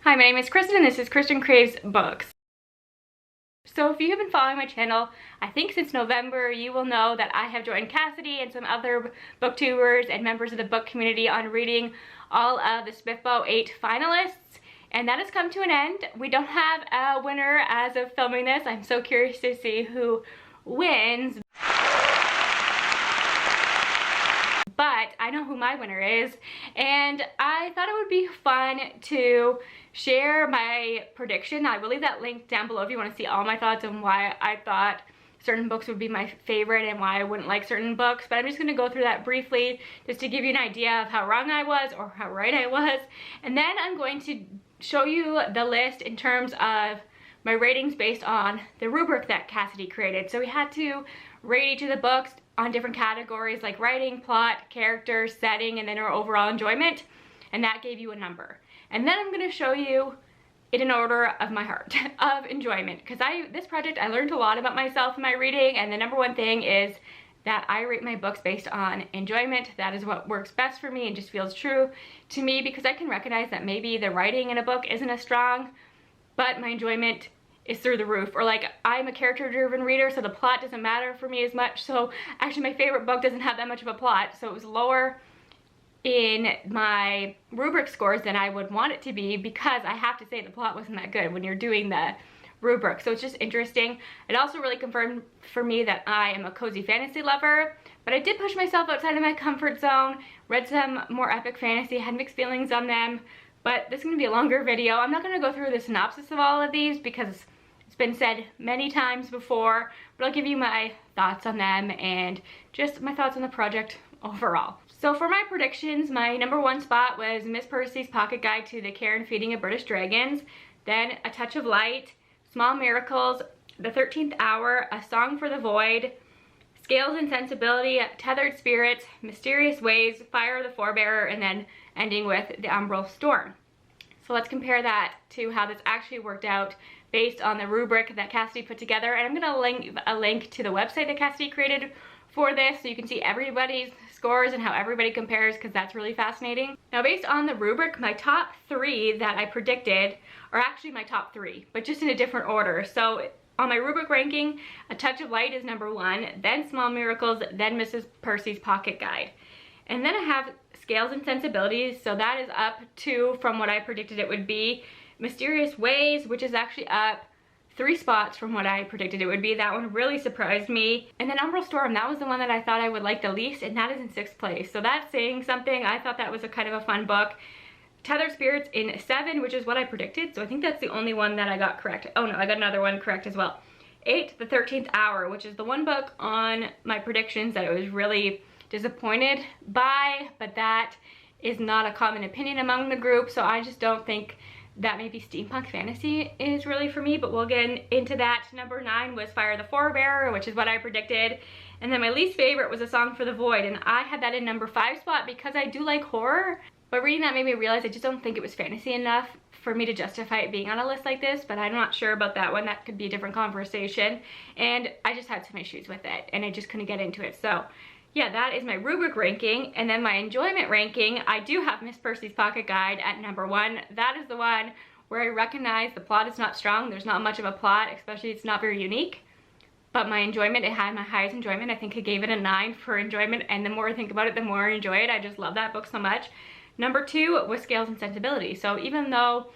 Hi, my name is Kristen and this is Kristen Craves Books. So if you have been following my channel, I think since November, you will know that I have joined Cassidy and some other booktubers and members of the book community on reading all of the SPFBO 8 finalists, and that has come to an end. We don't have a winner as of filming this. I'm so curious to see who wins. But I know who my winner is, and I thought it would be fun to share my prediction. I will leave that link down below if you want to see all my thoughts on why I thought certain books would be my favorite and why I wouldn't like certain books. But I'm just going to go through that briefly just to give you an idea of how wrong I was or how right I was. And then I'm going to show you the list in terms of my ratings based on the rubric that Cassidy created. So we had to rate each of the books on different categories like writing, plot, character, setting, and then our overall enjoyment, and that gave you a number. And then I'm going to show you in an order of my heart of enjoyment, because this project I learned a lot about myself in my reading, and the number one thing is that I rate my books based on enjoyment. That is what works best for me and just feels true to me, because I can recognize that maybe the writing in a book isn't as strong, but my enjoyment is through the roof. Or like, I'm a character-driven reader, so the plot doesn't matter for me as much. So actually my favorite book doesn't have that much of a plot, so it was lower in my rubric scores than I would want it to be, because I have to say the plot wasn't that good when you're doing the rubric. So it's just interesting. It also really confirmed for me that I am a cozy fantasy lover, but I did push myself outside of my comfort zone, read some more epic fantasy, had mixed feelings on them. But this is going to be a longer video. I'm not going to go through the synopsis of all of these because it's been said many times before, but I'll give you my thoughts on them and just my thoughts on the project overall. So for my predictions, my number one spot was Miss Percy's Pocket Guide to the Care and Feeding of British Dragons, then A Touch of Light, Small Miracles, The 13th Hour, A Song for the Void, Scales and Sensibility, Tethered Spirits, Mysterious Ways, Fire of the Forebearer, and then ending with The Umbral Storm. So let's compare that to how this actually worked out based on the rubric that Cassidy put together. And I'm going to link a link to the website that Cassidy created for this so you can see everybody's scores and how everybody compares, because that's really fascinating. Now based on the rubric, my top three that I predicted are actually my top three, but just in a different order. So on my rubric ranking, A Touch of Light is number one, then Small Miracles, then Mrs. Percy's Pocket Guide. And then I have Scales and Sensibilities, so that is up 2 from what I predicted it would be. Mysterious Ways, which is actually up 3 spots from what I predicted it would be. That one really surprised me. And then Umbral Storm, that was the one that I thought I would like the least, and that is in 6th place. So that's saying something. I thought that was a kind of a fun book. Tethered Spirits in 7, which is what I predicted, so I think that's the only one that I got correct. Oh no, I got another one correct as well. 8, The 13th Hour, which is the one book on my predictions that I was really disappointed by, but that is not a common opinion among the group, so I just don't think that maybe steampunk fantasy is really for me, but we'll get into that. Number 9 was Fire of the Forebearer, which is what I predicted. And then my least favorite was A Song for the Void, and I had that in number 5 spot because I do like horror, but reading that made me realize I just don't think it was fantasy enough for me to justify it being on a list like this, but I'm not sure about that one. That could be a different conversation, and I just had some issues with it, and I just couldn't get into it. So yeah, that is my rubric ranking. And then my enjoyment ranking, I do have Miss Percy's Pocket Guide at number 1. That is the one where I recognize the plot is not strong. There's not much of a plot, especially it's not very unique. But my enjoyment, it had my highest enjoyment. I think I gave it a 9 for enjoyment, and the more I think about it, the more I enjoy it. I just love that book so much. Number 2 was Scales and Sensibility. So even though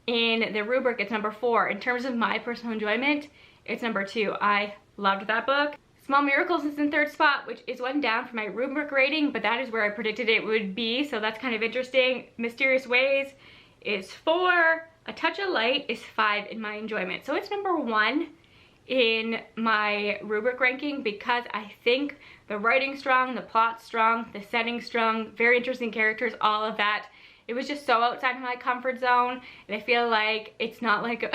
in the rubric it's number 4, in terms of my personal enjoyment, it's number 2. I loved that book. Small Miracles is in 3rd spot, which is one down from my rubric rating, but that is where I predicted it would be, so that's kind of interesting. Mysterious Ways is 4. A Touch of Light is 5 in my enjoyment. So it's number 1 in my rubric ranking because I think the writing's strong, the plot's strong, the setting's strong, very interesting characters, all of that. It was just so outside of my comfort zone, and I feel like it's not like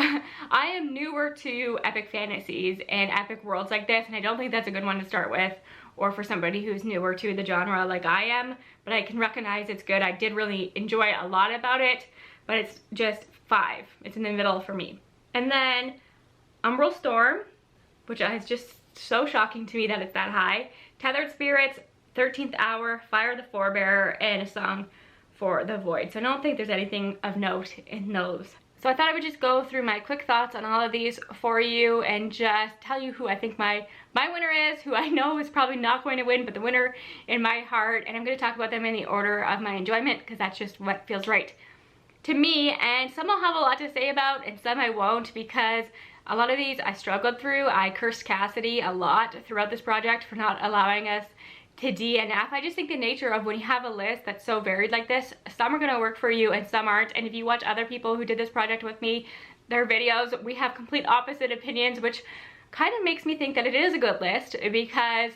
I am newer to epic fantasies and epic worlds like this, and I don't think that's a good one to start with, or for somebody who's newer to the genre like I am, but I can recognize it's good. I did really enjoy a lot about it, but it's just 5. It's in the middle for me. And then Umbral Storm, which is just so shocking to me that it's that high. Tethered Spirits, 13th Hour, Fire of the Forebearer, and A Song for the Void. So I don't think there's anything of note in those. So I thought I would just go through my quick thoughts on all of these for you and just tell you who I think my winner is, who I know is probably not going to win, but the winner in my heart. And I'm going to talk about them in the order of my enjoyment because that's just what feels right to me. And some I'll have a lot to say about and some I won't, because a lot of these I struggled through. I cursed Cassidy a lot throughout this project for not allowing us to DNF. I just think the nature of when you have a list that's so varied like this, some are going to work for you and some aren't. And if you watch other people who did this project with me, their videos, we have complete opposite opinions, which kind of makes me think that it is a good list because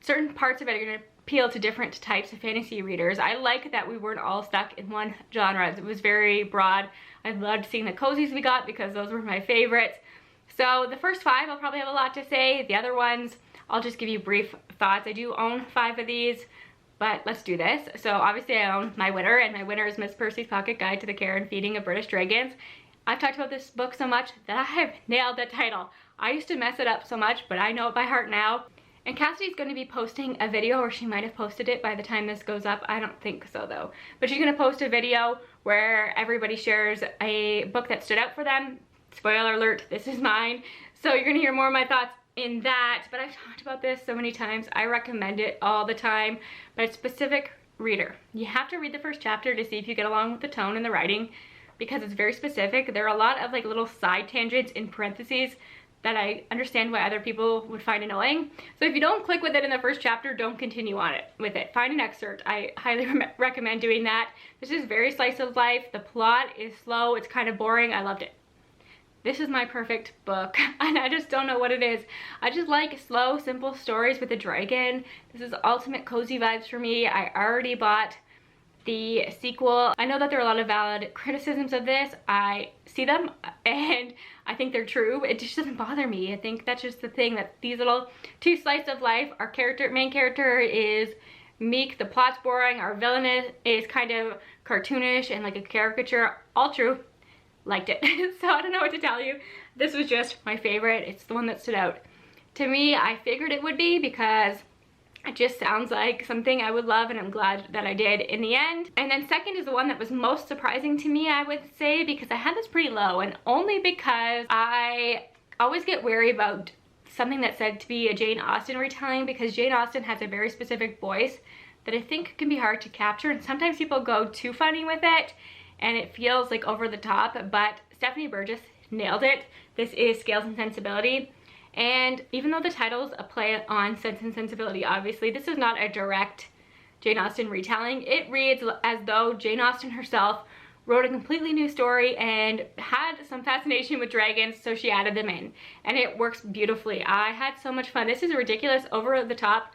certain parts of it are going to appeal to different types of fantasy readers. I like that we weren't all stuck in one genre. It was very broad. I loved seeing the cozies we got because those were my favorites. So the first 5 I'll probably have a lot to say. The other ones I'll just give you brief thoughts. I do own 5 of these, but let's do this. So obviously I own my winner, and my winner is Miss Percy's Pocket Guide to the Care and Feeding of British Dragons. I've talked about this book so much that I have nailed the title. I used to mess it up so much, but I know it by heart now. And Cassidy's going to be posting a video, or she might have posted it by the time this goes up. I don't think so though. But she's going to post a video where everybody shares a book that stood out for them. Spoiler alert, this is mine. So you're going to hear more of my thoughts in that, but I've talked about this so many times. I recommend it all the time, but it's specific reader. You have to read the first chapter to see if you get along with the tone and the writing, because it's very specific. There are a lot of like little side tangents in parentheses that I understand why other people would find annoying. So if you don't click with it in the first chapter, don't continue on it with it. Find an excerpt. I highly recommend doing that. This is very slice of life. The plot is slow. It's kind of boring. I loved it. This is my perfect book, and I just don't know what it is. I just like slow, simple stories with a dragon. This is ultimate cozy vibes for me. I already bought the sequel. I know that there are a lot of valid criticisms of this. I see them, and I think they're true. It just doesn't bother me. I think that's just the thing, that these little 2 slices of life, our main character is meek, the plot's boring, our villain is kind of cartoonish and like a caricature. All true. Liked it. So I don't know what to tell you. This was just my favorite. It's the one that stood out to me. I figured it would be because it just sounds like something I would love, and I'm glad that I did in the end. And then second is the one that was most surprising to me, I would say, because I had this pretty low, and only because I always get wary about something that's said to be a Jane Austen retelling, because Jane Austen has a very specific voice that I think can be hard to capture, and sometimes people go too funny with it and it feels like over the top, but Stephanie Burgess nailed it. This is Scales and Sensibility. And even though the title's a play on Sense and Sensibility, obviously, this is not a direct Jane Austen retelling. It reads as though Jane Austen herself wrote a completely new story and had some fascination with dragons, so she added them in. And it works beautifully. I had so much fun. This is ridiculous, over the top,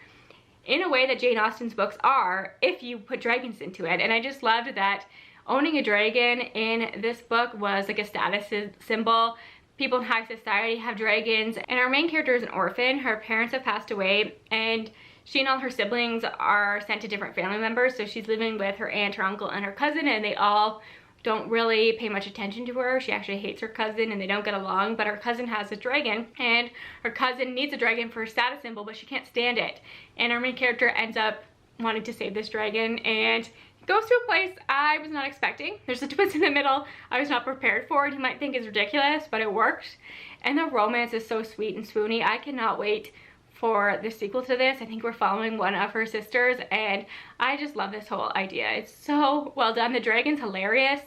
in a way that Jane Austen's books are, if you put dragons into it. And I just loved that owning a dragon in this book was like a status symbol. People in high society have dragons, and our main character is an orphan. Her parents have passed away, and she and all her siblings are sent to different family members. So she's living with her aunt, her uncle, and her cousin, and they all don't really pay much attention to her. She actually hates her cousin, and they don't get along, but her cousin has a dragon, and her cousin needs a dragon for a status symbol, but she can't stand it. And our main character ends up wanting to save this dragon, and goes to a place I was not expecting. There's a twist in the middle I was not prepared for, and you might think is ridiculous, but it works. And the romance is so sweet and swoony. I cannot wait for the sequel to this. I think we're following one of her sisters, and I just love this whole idea. It's so well done. The dragon's hilarious,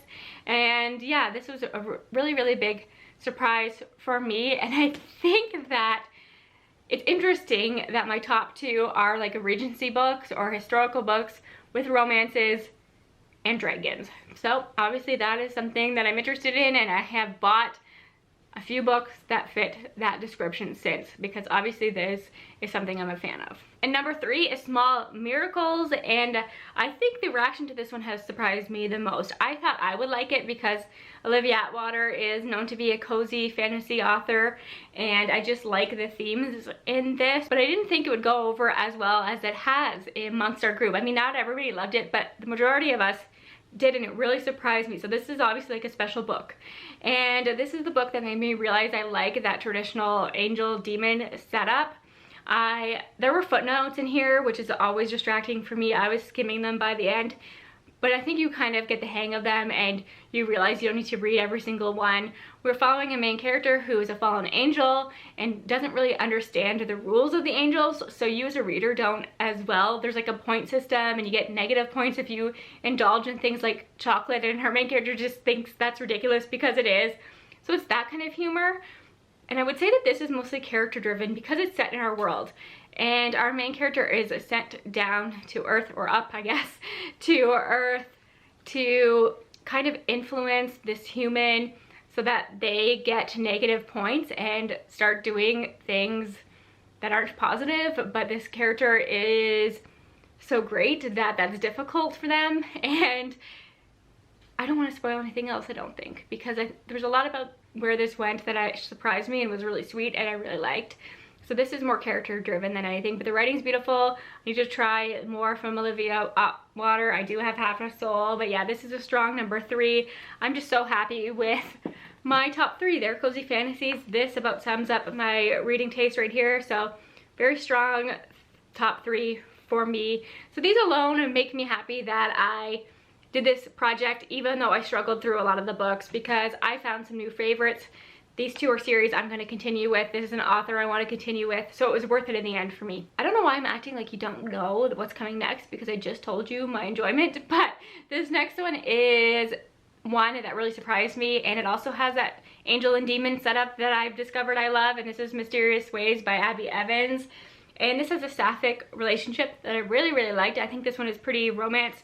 and yeah, this was a really, really big surprise for me. And I think that it's interesting that my top 2 are like Regency books or historical books with romances and dragons. So obviously that is something that I'm interested in, and I have bought a few books that fit that description since, because obviously this is something I'm a fan of. And number 3 is Small Miracles, and I think the reaction to this one has surprised me the most. I thought I would like it because Olivia Atwater is known to be a cozy fantasy author, and I just like the themes in this, but I didn't think it would go over as well as it has amongst our group. I mean, not everybody loved it, but the majority of us did, and it really surprised me. So this is obviously like a special book, and this is the book that made me realize I like that traditional angel demon setup. There were footnotes in here, which is always distracting for me. I was skimming them by the end, but I think you kind of get the hang of them and you realize you don't need to read every single one. We're following a main character who is a fallen angel and doesn't really understand the rules of the angels, so you as a reader don't as well. There's like a point system and you get negative points if you indulge in things like chocolate, and her main character just thinks that's ridiculous because it is. So it's that kind of humor. And I would say that this is mostly character driven because it's set in our world. And our main character is sent down to Earth, or up, I guess, to Earth to kind of influence this human so that they get negative points and start doing things that aren't positive. But this character is so great that that's difficult for them. And I don't want to spoil anything else, I don't think, because there's a lot about where this went that surprised me and was really sweet and I really liked. So this is more character driven than anything, but the writing's beautiful. I need to try more from Olivia Water. I do have Half a Soul, but yeah, this is a strong number 3. I'm just so happy with my top 3. They're cozy fantasies. This about sums up my reading taste right here. So very strong top 3 for me. So these alone make me happy that I did this project, even though I struggled through a lot of the books, because I found some new favorites. These 2 are series I'm going to continue with. This is an author I want to continue with, so it was worth it in the end for me. I don't know why I'm acting like you don't know what's coming next, because I just told you my enjoyment, but this next one is one that really surprised me, and it also has that angel and demon setup that I've discovered I love, and this is Mysterious Ways by Abby Evans. And this is a sapphic relationship that I really, really liked. I think this one is pretty romance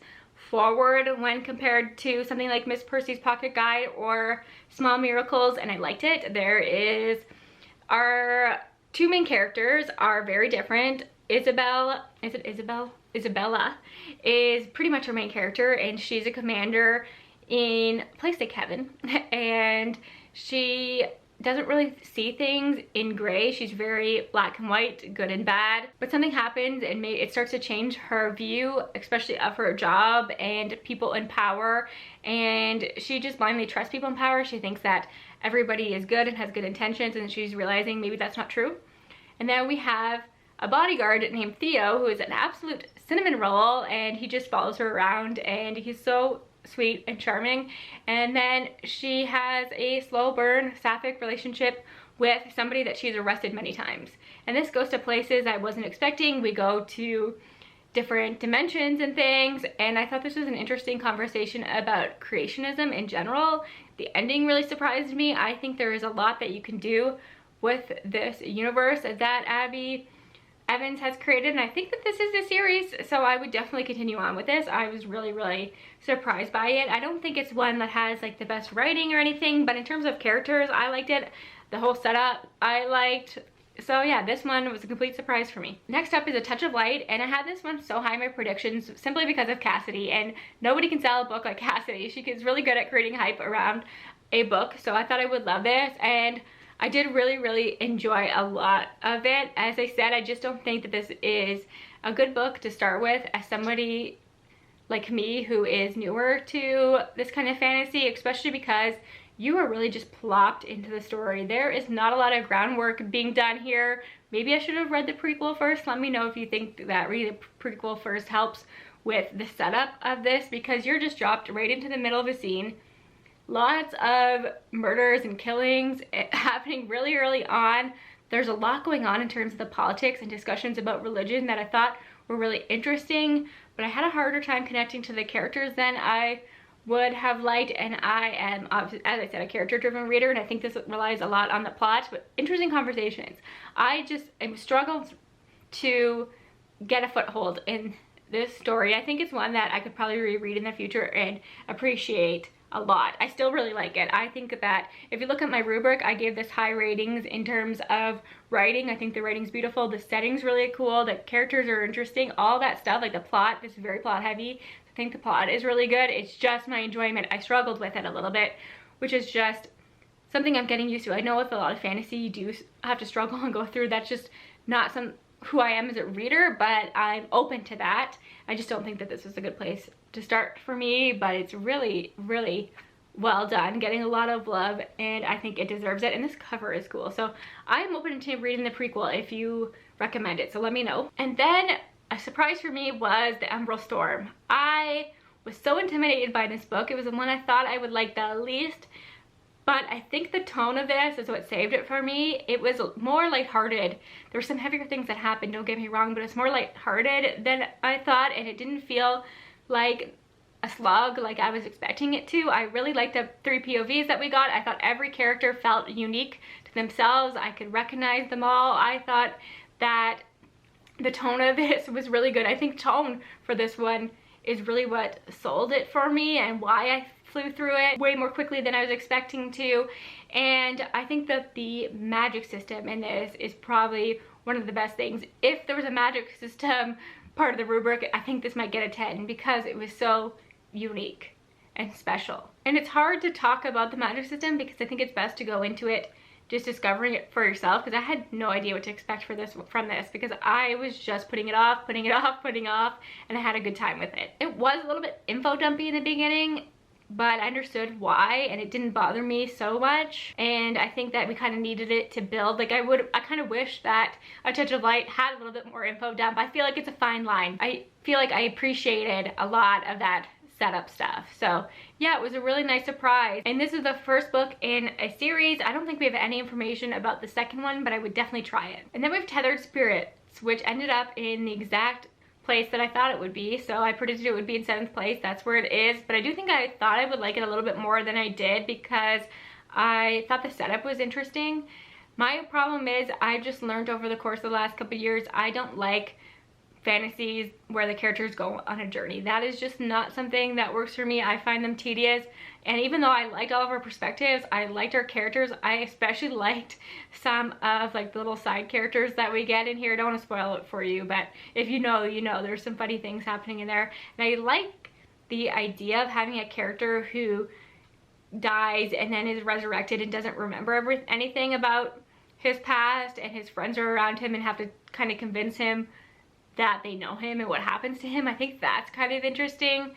forward when compared to something like Miss Percy's Pocket Guide or Small Miracles, and I liked it. Our 2 main characters are very different. Isabella is pretty much her main character, and she's a commander in a place like heaven, and she doesn't really see things in gray. She's very black and white, good and bad. But something happens and it starts to change her view, especially of her job and people in power. And she just blindly trusts people in power. She thinks that everybody is good and has good intentions, and she's realizing maybe that's not true. And then we have a bodyguard named Theo, who is an absolute cinnamon roll, and he just follows her around, and he's so sweet and charming. And then she has a slow burn sapphic relationship with somebody that she's arrested many times, and this goes to places I wasn't expecting. We go to different dimensions and things, and I thought this was an interesting conversation about creationism in general. The ending really surprised me. I think there is a lot that you can do with this universe that Abby Evans has created, and I think that this is a series, so I would definitely continue on with this. I was really, really surprised by it. I don't think it's one that has like the best writing or anything, but in terms of characters, I liked it. The whole setup I liked. So yeah, this one was a complete surprise for me. Next up is A Touch of Light, and I had this one so high in my predictions simply because of Cassidy, and nobody can sell a book like Cassidy. She is really good at creating hype around a book, so I thought I would love this, and I did really, really enjoy a lot of it. As I said, I just don't think that this is a good book to start with as somebody like me who is newer to this kind of fantasy, especially because you are really just plopped into the story. There is not a lot of groundwork being done here. Maybe I should have read the prequel first. Let me know if you think that reading the prequel first helps with the setup of this, because you're just dropped right into the middle of a scene. Lots of murders and killings happening really early on. There's a lot going on in terms of the politics and discussions about religion that I thought were really interesting, but I had a harder time connecting to the characters than I would have liked, and I am, as I said, a character-driven reader, and I think this relies a lot on the plot, but interesting conversations. I just struggled to get a foothold in this story. I think it's one that I could probably reread in the future and appreciate a lot. I still really like it. I think that if you look at my rubric, I gave this high ratings in terms of writing. I think the writing's beautiful, the setting's really cool, the characters are interesting, all that stuff. Like the plot, this is very plot heavy. I think the plot is really good. It's just my enjoyment. I struggled with it a little bit, which is just something I'm getting used to. I know with a lot of fantasy you do have to struggle and go through. That's just not who I am as a reader, but I'm open to that. I just don't think that this was a good place to start for me, but it's really, really well done, getting a lot of love, and I think it deserves it, and this cover is cool. So I'm open to reading the prequel if you recommend it, so let me know. And then a surprise for me was The Emerald Storm. I was so intimidated by this book. It was the one I thought I would like the least, but I think the tone of this is what saved it for me. It was more lighthearted. There were some heavier things that happened, don't get me wrong, but it's more lighthearted than I thought, and it didn't feel like a slug like I was expecting it to. I really liked the 3 POVs that we got. I thought every character felt unique to themselves. I could recognize them all. I thought that the tone of this was really good. I think tone for this one is really what sold it for me and why I flew through it way more quickly than I was expecting to. And I think that the magic system in this is probably one of the best things. If there was a magic system part of the rubric, I think this might get a 10 because it was so unique and special. And it's hard to talk about the magic system because I think it's best to go into it just discovering it for yourself, because I had no idea what to expect from this because I was just putting it off, and I had a good time with it. It was a little bit info dumpy in the beginning, but I understood why, and it didn't bother me so much. And I think that we kind of needed it to build. Like I kind of wish that A Touch of Light had a little bit more info dump. I feel like it's a fine line. I feel like I appreciated a lot of that setup stuff. So yeah, it was a really nice surprise. And this is the first book in a series. I don't think we have any information about the second one, but I would definitely try it. And then we have Tethered Spirits, which ended up in the exact place that I thought it would be. So I predicted it would be in 7th place. That's where it is. But I do think I thought I would like it a little bit more than I did because I thought the setup was interesting. My problem is I just learned over the course of the last couple of years, I don't like fantasies where the characters go on a journey. That is just not something that works for me. I find them tedious, and even though I liked all of our perspectives, I liked our characters, I especially liked some of like the little side characters that we get in here. I don't want to spoil it for you, but if you know, you know. There's some funny things happening in there, and I like the idea of having a character who dies and then is resurrected and doesn't remember anything about his past, and his friends are around him and have to kind of convince him that they know him and what happens to him. I think that's kind of interesting,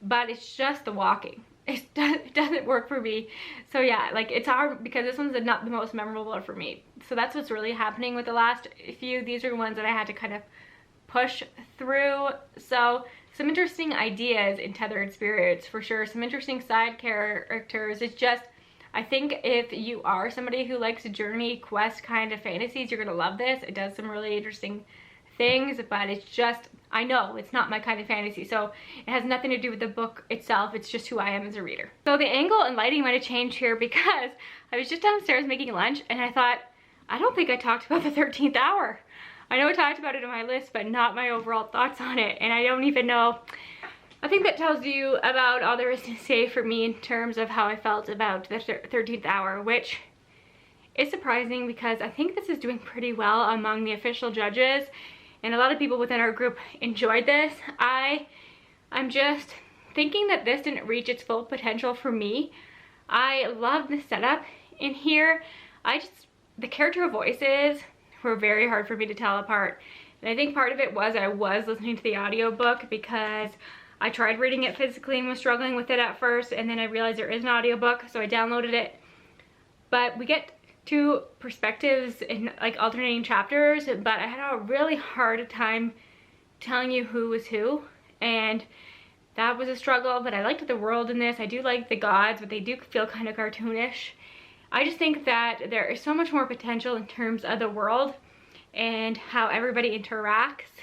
but it's just the walking. It doesn't work for me. So yeah, like it's hard because this one's not the most memorable one for me. So that's what's really happening with the last few. These are ones that I had to kind of push through. So some interesting ideas in Tethered Spirits for sure. Some interesting side characters. It's just, I think if you are somebody who likes journey quest kind of fantasies, you're gonna love this. It does some really interesting things, but it's just, I know it's not my kind of fantasy, so it has nothing to do with the book itself. It's just who I am as a reader. So the angle and lighting might have changed here because I was just downstairs making lunch and I thought, I don't think I talked about the 13th hour. I know I talked about it in my list, but not my overall thoughts on it, and I don't even know. I think that tells you about all there is to say for me in terms of how I felt about the 13th hour, which is surprising because I think this is doing pretty well among the official judges. And a lot of people within our group enjoyed this. I'm just thinking that this didn't reach its full potential for me. I love the setup in here. The character voices were very hard for me to tell apart. And I think part of it was I was listening to the audiobook because I tried reading it physically and was struggling with it at first, and then I realized there is an audiobook, so I downloaded it. But we get two perspectives in like alternating chapters, but I had a really hard time telling you who was who, and that was a struggle. But I liked the world in this. I do like the gods, but they do feel kind of cartoonish. I just think that there is so much more potential in terms of the world and how everybody interacts,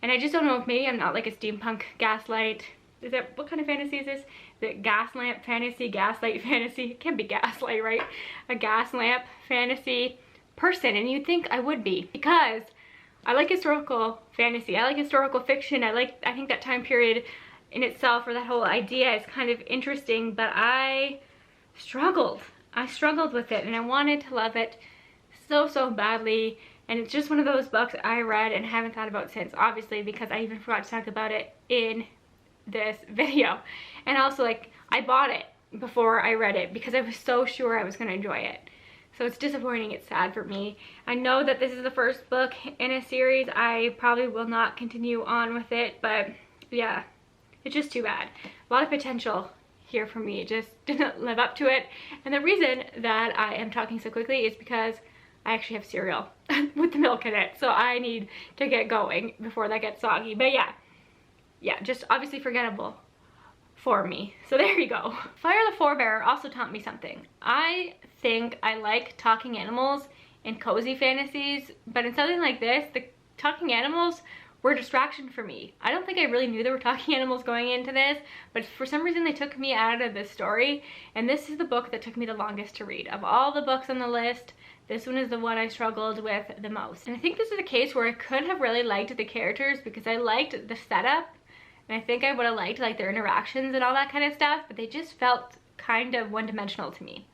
and I just don't know if maybe I'm not like a steampunk gaslight. Is that, what kind of fantasy is this? The gas lamp fantasy, gaslight fantasy? It can't be gaslight, right? A gas lamp fantasy person, and you'd think I would be because I like historical fantasy. I like historical fiction. I think that time period in itself, or that whole idea, is kind of interesting, but I struggled with it, and I wanted to love it so badly. And it's just one of those books I read and haven't thought about since, obviously, because I even forgot to talk about it in this video. And also, like, I bought it before I read it because I was so sure I was going to enjoy it. So it's disappointing. It's sad for me. I know that this is the first book in a series. I probably will not continue on with it, but yeah, it's just too bad. A lot of potential here for me. It just didn't live up to it. And the reason that I am talking so quickly is because I actually have cereal with the milk in it, so I need to get going before that gets soggy. But yeah, just obviously forgettable. for me. So there you go. Fire the Forebearer also taught me something. I think I like talking animals in cozy fantasies, but in something like this, the talking animals were a distraction for me. I don't think I really knew there were talking animals going into this, but for some reason they took me out of the story, and this is the book that took me the longest to read. Of all the books on the list, this one is the one I struggled with the most. And I think this is a case where I could have really liked the characters because I liked the setup, and I think I would have liked like their interactions and all that kind of stuff, but they just felt kind of one-dimensional to me.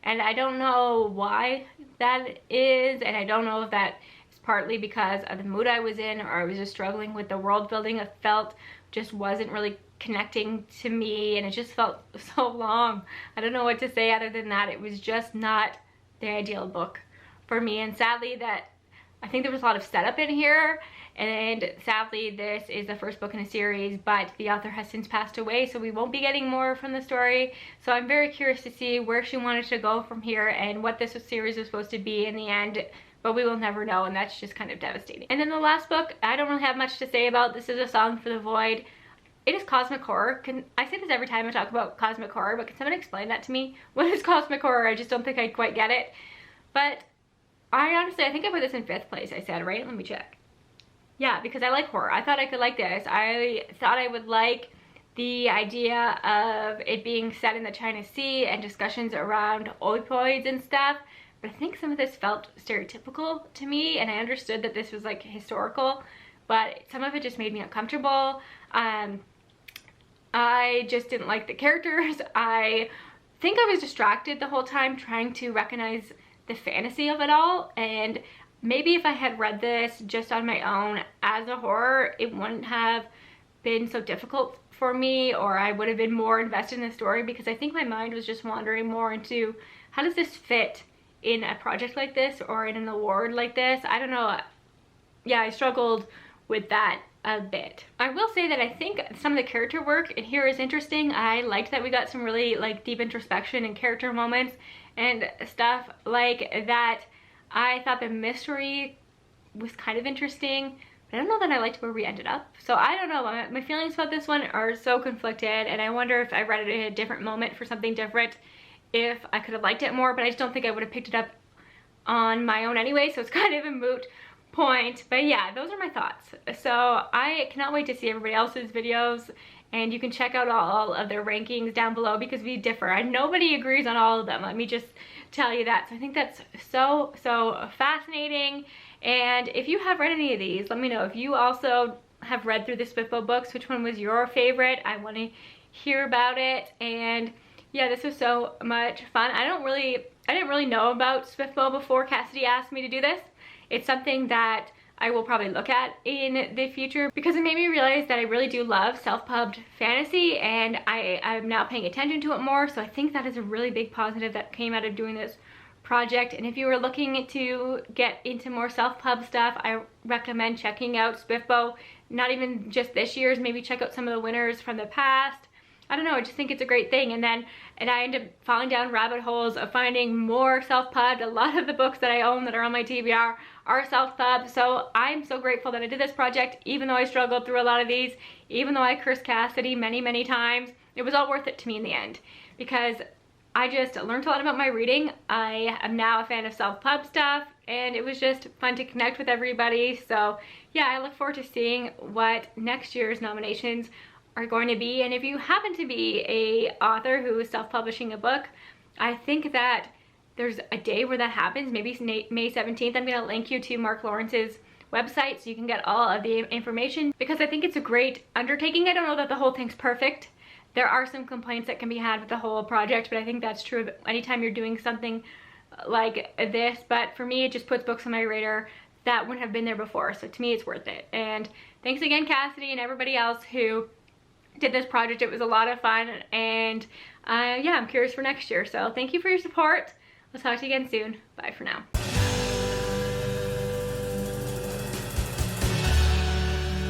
And I don't know why that is, and I don't know if that is partly because of the mood I was in, or I was just struggling with the world building. I felt just wasn't really connecting to me, and it just felt so long. I don't know what to say other than that. It was just not the ideal book for me, and sadly that I think there was a lot of setup in here, and sadly this is the first book in a series, but the author has since passed away, so we won't be getting more from the story. So I'm very curious to see where she wanted to go from here and what this series was supposed to be in the end, but we will never know, and that's just kind of devastating. And then the last book, I don't really have much to say about. This is A Song for the Void. It is cosmic horror. I say this every time I talk about cosmic horror, but can someone explain that to me? What is cosmic horror? I just don't think I quite get it. But I think I put this in 5th place, I said, right? Let me check. Yeah, because I like horror. I thought I could like this. I thought I would like the idea of it being set in the China Sea and discussions around opioids and stuff. But I think some of this felt stereotypical to me, and I understood that this was like historical, but some of it just made me uncomfortable. I just didn't like the characters. I think I was distracted the whole time trying to recognize the fantasy of it all, and maybe if I had read this just on my own as a horror, it wouldn't have been so difficult for me, or I would have been more invested in the story, because I think my mind was just wandering more into how does this fit in a project like this or in an award like this. I don't know. Yeah, I struggled with that a bit. I will say that I think some of the character work in here is interesting. I liked that we got some really like deep introspection and character moments and stuff like that. I thought the mystery was kind of interesting, but I don't know that I liked where we ended up. So I don't know, my feelings about this one are so conflicted, and I wonder if I read it in a different moment for something different, if I could have liked it more, but I just don't think I would have picked it up on my own anyway, so it's kind of a moot point. But yeah, those are my thoughts. So I cannot wait to see everybody else's videos, and you can check out all of their rankings down below because we differ and nobody agrees on all of them. Let me just tell you that. So I think that's so fascinating. And if you have read any of these, let me know. If you also have read through the SPFBO books, which one was your favorite? I want to hear about it. And yeah, this was so much fun. I didn't really know about SPFBO before Cassidy asked me to do this. It's something that I will probably look at in the future because it made me realize that I really do love self-pubbed fantasy, and I'm now paying attention to it more. So I think that is a really big positive that came out of doing this project. And if you were looking to get into more self-pub stuff, I recommend checking out SPFBO. Not even just this year's, maybe check out some of the winners from the past. I don't know, I just think it's a great thing. And I end up falling down rabbit holes of finding more self-pubbed. A lot of the books that I own that are on my TBR are self-pubbed. So I'm so grateful that I did this project, even though I struggled through a lot of these, even though I cursed Cassidy many times. It was all worth it to me in the end because I just learned a lot about my reading. I am now a fan of self-pub stuff, and it was just fun to connect with everybody. So yeah, I look forward to seeing what next year's nominations are going to be. And if you happen to be a author who is self-publishing a book, I think that there's a day where that happens, maybe May 17th. I'm going to link you to Mark Lawrence's website so you can get all of the information, because I think it's a great undertaking. I don't know that the whole thing's perfect. There are some complaints that can be had with the whole project, but I think that's true of anytime you're doing something like this. But for me, it just puts books on my radar that wouldn't have been there before. So to me, it's worth it. And thanks again, Cassidy, and everybody else who did this project. It was a lot of fun, and yeah, I'm curious for next year. So thank you for your support. We'll talk to you again soon. Bye for now.